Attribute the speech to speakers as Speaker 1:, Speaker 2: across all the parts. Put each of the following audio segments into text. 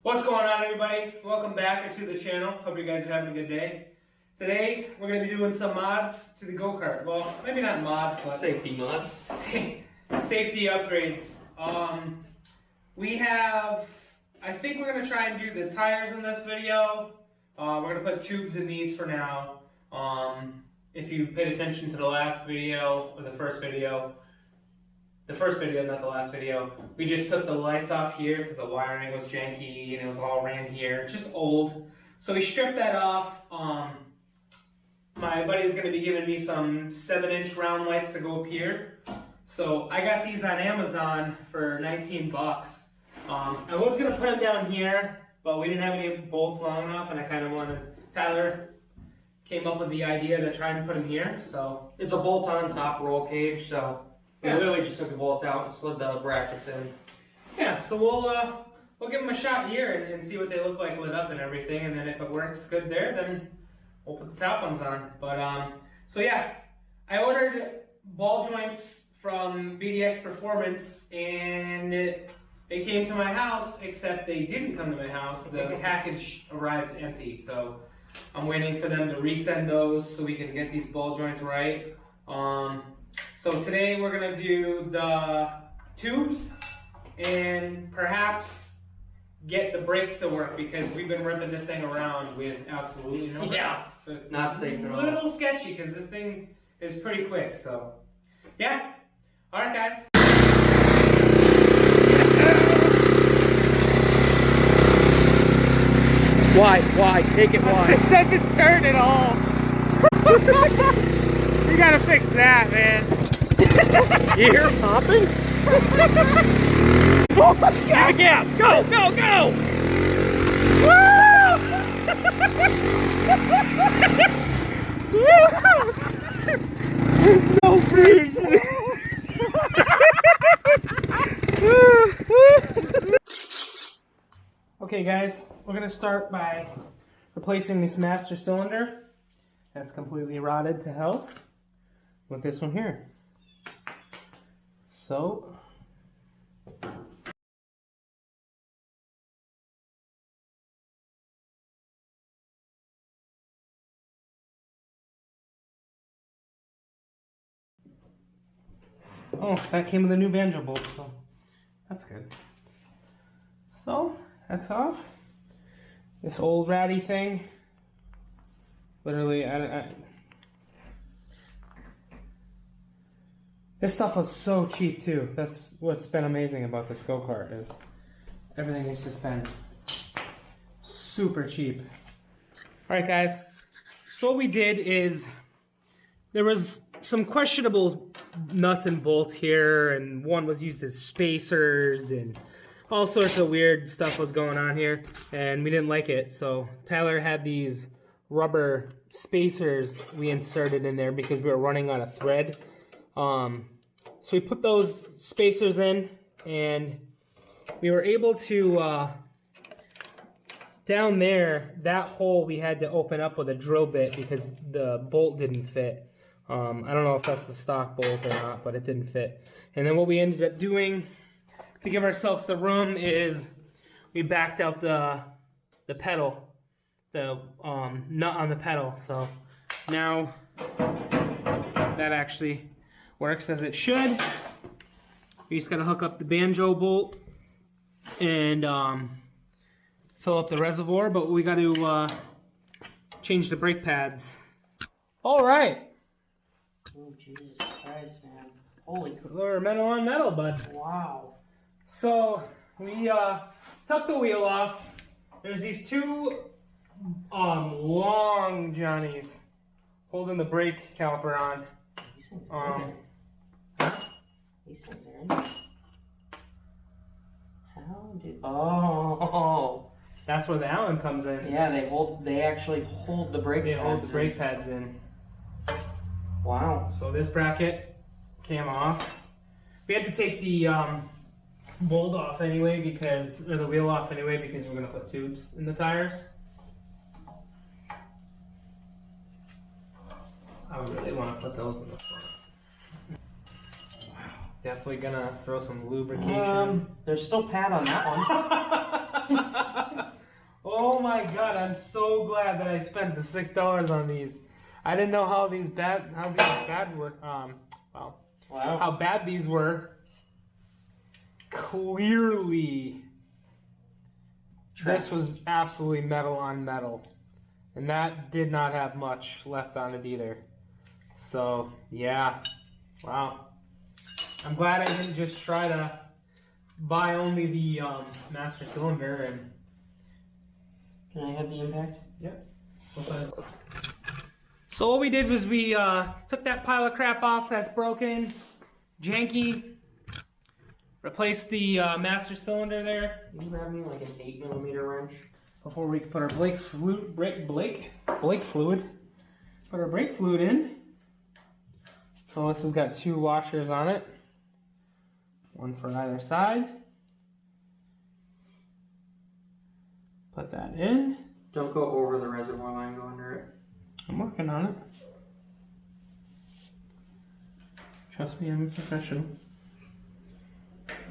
Speaker 1: What's going on, everybody? Welcome back to the channel. Hope you guys are having a good day. Today we're going to be doing some mods to the go-kart. Well, maybe not mods, but
Speaker 2: safety mods.
Speaker 1: Safety upgrades. I think we're going to try and do the tires in this video. We're going to put tubes in these for now. If you paid attention to the last video, or the first video, not the last video, we just took the lights off here because the wiring was janky and it was all ran here. It's just old. So we stripped that off. My buddy's going to be giving me some 7-inch round lights to go up here. So I got these on Amazon for 19 bucks. I was going to put them down here, but we didn't have any bolts long enough, and I kind of wanted, Tyler came up with the idea to try and put them here. So
Speaker 2: it's a bolt-on top roll cage, so we literally just took the bolts out and slid the brackets in.
Speaker 1: Yeah, so we'll give them a shot here and see what they look like lit up and everything, and then if it works good there, then we'll put the top ones on. But so yeah, I ordered ball joints from BDX Performance, and they came to my house, except they didn't come to my house. The package arrived empty, so I'm waiting for them to resend those so we can get these ball joints right. So today we're going to do the tubes and perhaps get the brakes to work, because we've been ripping this thing around with absolutely no brakes.
Speaker 2: Yeah,
Speaker 1: so it's
Speaker 2: not safe at all.
Speaker 1: A little sketchy because this thing is pretty quick. So yeah, all right guys.
Speaker 2: Why? Take it wide.
Speaker 1: It doesn't turn at all. You gotta fix that, man.
Speaker 2: You hear it popping?
Speaker 1: Oh my God.
Speaker 2: Give it gas! Go!
Speaker 1: There's no brakes. Okay guys, we're gonna start by replacing this master cylinder that's completely rotted to hell with this one here. So oh, that came with a new banjo bolt, so that's good. So that's off. This old ratty thing, literally, this stuff was so cheap too. That's what's been amazing about this go-kart, is everything has just been super cheap. All right guys, so what we did is there was some questionable nuts and bolts here, and one was used as spacers, and all sorts of weird stuff was going on here, and we didn't like it. So Tyler had these rubber spacers we inserted in there because we were running out of thread. So we put those spacers in, and we were able to, down there, that hole we had to open up with a drill bit because the bolt didn't fit. I don't know if that's the stock bolt or not, but it didn't fit. And then what we ended up doing to give ourselves the room is we backed out the pedal, the nut on the pedal. So now that actually works as it should. We just gotta hook up the banjo bolt and fill up the reservoir, but we gotta change the brake pads. All right.
Speaker 2: Oh, Jesus Christ, man. Holy crap.
Speaker 1: We're metal on metal, bud.
Speaker 2: Wow.
Speaker 1: So we took the wheel off. There's these two long Johnnies holding the brake caliper on.
Speaker 2: These things are in. These things are in. How did? Oh.
Speaker 1: That's where the Allen comes in.
Speaker 2: Yeah, they actually hold the brake.
Speaker 1: They hold the brake pads in.
Speaker 2: Wow.
Speaker 1: So this bracket came off. We had to take the bolt off anyway, or the wheel off anyway, because we're gonna put tubes in the tires. I would really want to put those in the front. Wow, Definitely gonna throw some lubrication.
Speaker 2: There's still pad on that one.
Speaker 1: Oh my god, I'm so glad that I spent the $6 on these. I didn't know how bad were. Wow. How bad these were. Clearly, this was absolutely metal on metal, and that did not have much left on it either. So yeah, wow. I'm glad I didn't just try to buy only the master cylinder and.
Speaker 2: Can I have the impact?
Speaker 1: Yep. So what we did was we took that pile of crap off that's broken, janky, replaced the master cylinder there.
Speaker 2: Can you grab me like an 8mm wrench?
Speaker 1: Before we put our brake fluid. Put our brake fluid in. So this has got 2 washers on it. One for either side. Put that in.
Speaker 2: Don't go over the reservoir line, go under it.
Speaker 1: I'm working on it. Trust me, I'm a professional.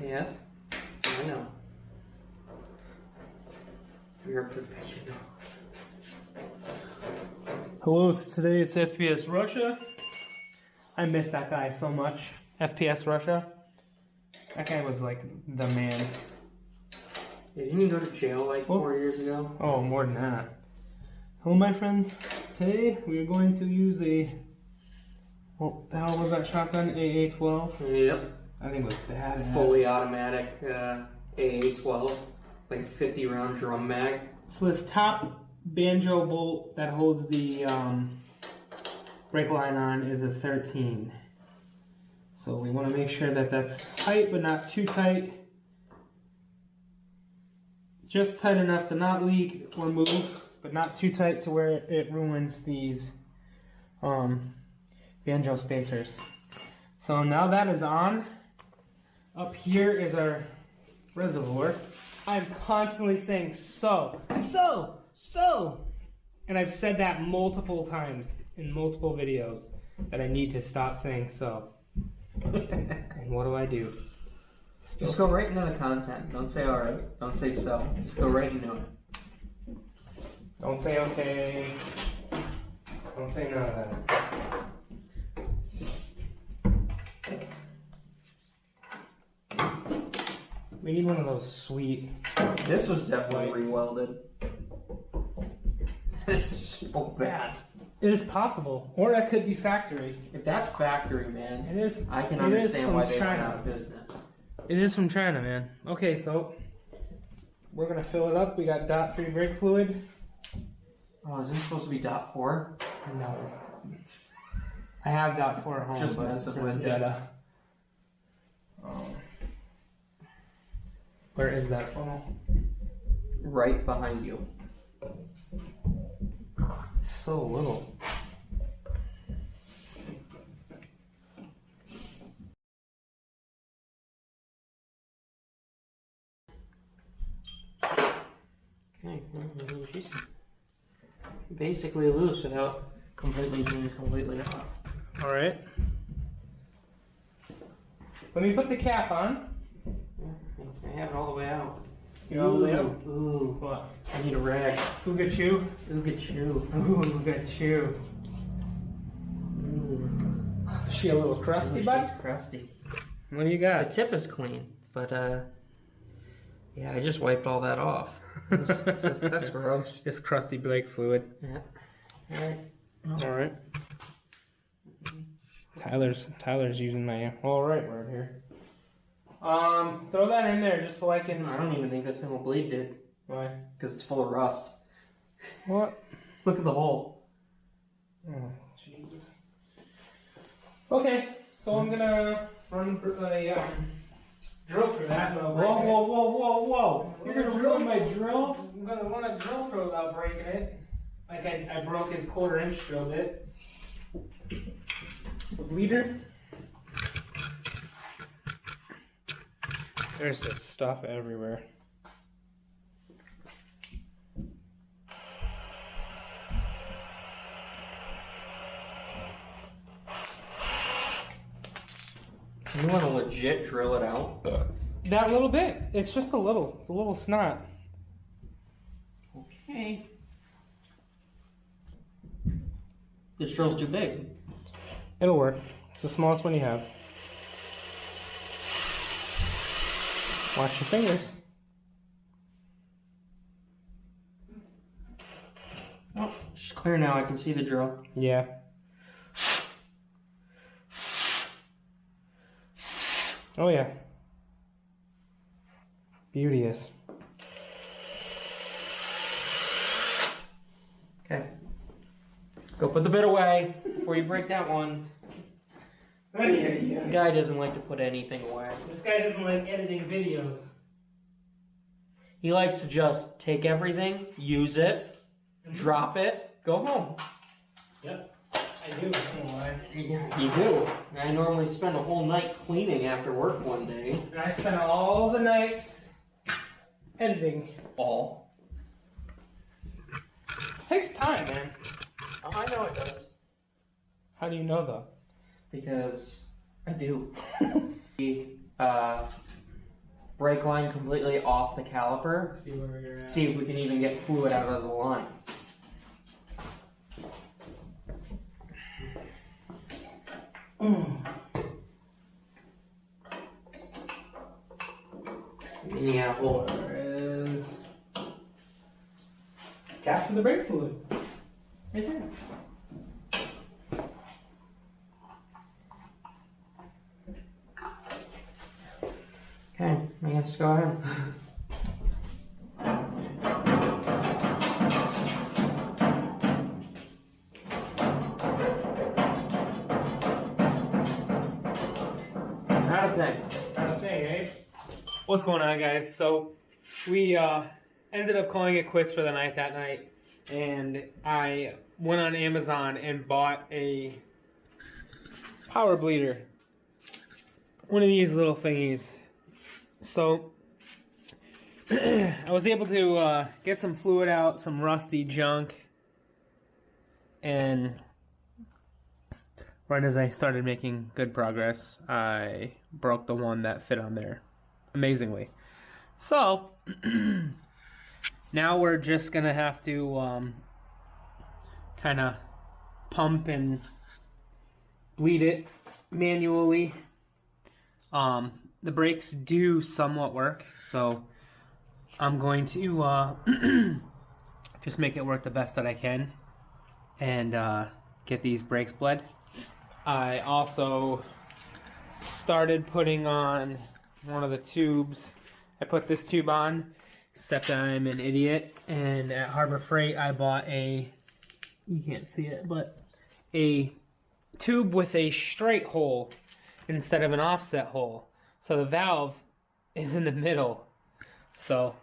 Speaker 2: Yeah, I know. You're a professional.
Speaker 1: Hello, today it's FPS Russia. I miss that guy so much. FPS Russia. That guy was like the man.
Speaker 2: Didn't you go to jail like 4 years ago?
Speaker 1: Oh, more than that. Hello, my friends. Today we are going to use a. What the hell was that shotgun? AA-12?
Speaker 2: Yep.
Speaker 1: I think it was bad.
Speaker 2: Fully automatic AA-12, like 50 round drum mag.
Speaker 1: So this top banjo bolt that holds the brake line on is a 13. So we want to make sure that that's tight, but not too tight. Just tight enough to not leak or move, but not too tight to where it ruins these banjo spacers. So now that is on. Up here is our reservoir. I'm constantly saying so. And I've said that multiple times in multiple videos that I need to stop saying so. And what do?
Speaker 2: Just go right into the content. Don't say alright. Don't say so. Just go right into it.
Speaker 1: Don't say okay. Don't say none of that. We need one of those sweet.
Speaker 2: This was definitely
Speaker 1: lights.
Speaker 2: rewelded. This is so bad.
Speaker 1: It is possible, or that could be factory.
Speaker 2: If that's factory, man,
Speaker 1: It is.
Speaker 2: I can
Speaker 1: it
Speaker 2: understand
Speaker 1: is
Speaker 2: why
Speaker 1: from
Speaker 2: they went
Speaker 1: China.
Speaker 2: out of business.
Speaker 1: It is from China, man. Okay, so we're gonna fill it up. We got .3 brake fluid.
Speaker 2: Oh, is this supposed to be .4?
Speaker 1: No. I have .4 at home.
Speaker 2: Just
Speaker 1: but
Speaker 2: messing
Speaker 1: for
Speaker 2: with
Speaker 1: the data. Where is that funnel?
Speaker 2: Right behind you.
Speaker 1: So little.
Speaker 2: Okay, she's basically loose without completely being completely off.
Speaker 1: All right. Let me put the cap on.
Speaker 2: I have it all the way out.
Speaker 1: You all the way out?
Speaker 2: Ooh.
Speaker 1: What?
Speaker 2: I need a rag.
Speaker 1: Look at you.
Speaker 2: Look at you.
Speaker 1: Ooh, look at you.
Speaker 2: Ooh.
Speaker 1: Is she a little crusty, bud?
Speaker 2: She's crusty.
Speaker 1: What do you
Speaker 2: The
Speaker 1: got?
Speaker 2: tip is clean, but yeah, I just wiped all that off. That's gross.
Speaker 1: Just crusty brake fluid.
Speaker 2: Yeah. Alright.
Speaker 1: All right. Tyler's using my all right word here. Throw that in there just so I can.
Speaker 2: I don't even think this thing will bleed, dude.
Speaker 1: Why?
Speaker 2: Because it's full of rust.
Speaker 1: What?
Speaker 2: Look at the hole.
Speaker 1: Oh, Jesus. Okay, so I'm gonna run a drill through that.
Speaker 2: Whoa, whoa, whoa, whoa, whoa! You're gonna ruin my drills?
Speaker 1: I'm gonna want to drill through without breaking it. Like I broke his 1/4 drill bit. Bleeder. There's this stuff everywhere.
Speaker 2: You want to legit drill it out?
Speaker 1: That little bit. It's just a little. It's a little snot.
Speaker 2: Okay. This drill's too big.
Speaker 1: It'll work. It's the smallest one you have. Watch your fingers.
Speaker 2: Oh, it's clear now. I can see the drill.
Speaker 1: Yeah. Oh yeah. Beauteous.
Speaker 2: Okay. Go put the bit away before you break that one. The guy doesn't like to put anything away.
Speaker 1: This guy doesn't like editing videos.
Speaker 2: He likes to just take everything, use it, drop it, go home.
Speaker 1: Yep, I do. I don't know why.
Speaker 2: Yeah, you do. I normally spend a whole night cleaning after work one day.
Speaker 1: And I spend all the nights editing.
Speaker 2: All.
Speaker 1: It takes time, man.
Speaker 2: Oh, I know it does.
Speaker 1: How do you know, though?
Speaker 2: Because I do. The brake line completely off the caliper.
Speaker 1: See where you're at.
Speaker 2: See if we can even get fluid out of the line. Yeah, well,
Speaker 1: There is cap for the brake fluid. Right there.
Speaker 2: okay, I guess go ahead. Not a thing.
Speaker 1: Not a thing, eh? What's going on, guys? So we ended up calling it quits for the night that night, and I went on Amazon and bought a power bleeder. One of these little thingies. So I was able to get some fluid out, some rusty junk, and right as I started making good progress, I broke the one that fit on there amazingly. So now we're just gonna have to kind of pump and bleed it manually. The brakes do somewhat work, so I'm going to just make it work the best that I can and get these brakes bled. I also started putting on one of the tubes. I put this tube on, except I'm an idiot, and at Harbor Freight I bought a, you can't see it, but a tube with a straight hole instead of an offset hole. So the valve is in the middle, so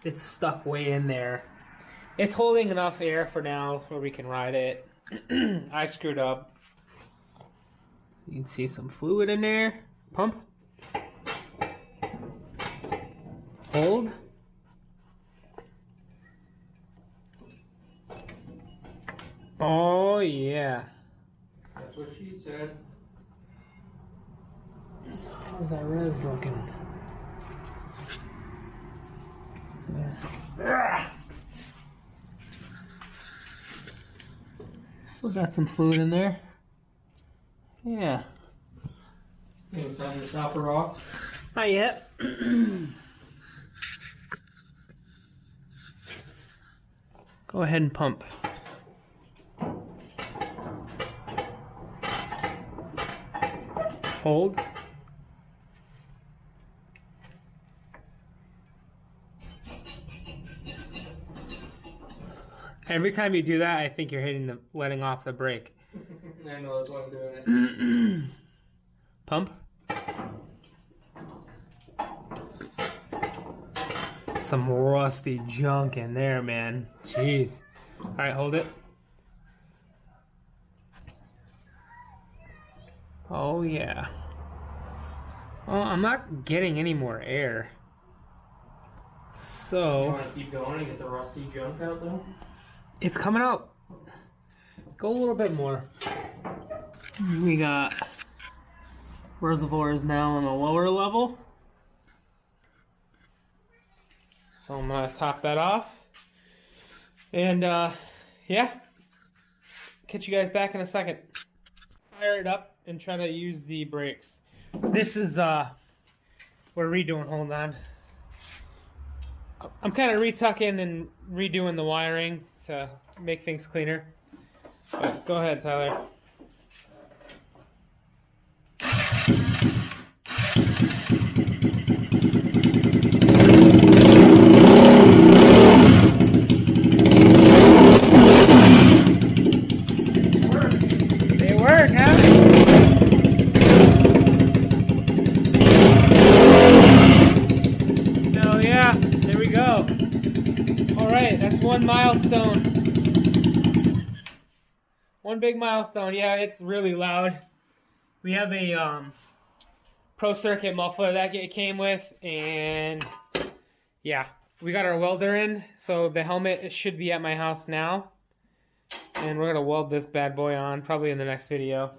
Speaker 1: it's stuck way in there. It's holding enough air for now where we can ride it. I screwed up. You can see some fluid in there. Pump. Hold. Oh yeah.
Speaker 2: That's what she said.
Speaker 1: How's that res looking? Still got some fluid in there. Yeah.
Speaker 2: You know, time to top her off.
Speaker 1: Not yet. Go ahead and pump. Hold. Every time you do that, I think you're letting off the brake.
Speaker 2: I know, that's why I'm doing it.
Speaker 1: Pump. Some rusty junk in there, man. Jeez. Alright, hold it. Oh, yeah. Well, I'm not getting any more air. So...
Speaker 2: You want to keep going and get the rusty junk out, though?
Speaker 1: It's coming out. Go a little bit more. We got reservoir is now on the lower level. So I'm gonna top that off. And yeah, catch you guys back in a second. Fire it up and try to use the brakes. This is we're redoing, hold on. I'm kind of retucking and redoing the wiring to make things cleaner. But go ahead, Tyler. They work, huh? So yeah, there we go. Alright, that's one milestone. One big milestone. Yeah, it's really loud. We have a Pro Circuit muffler that it came with, and yeah, we got our welder in, so the helmet should be at my house now. And we're gonna weld this bad boy on, probably in the next video.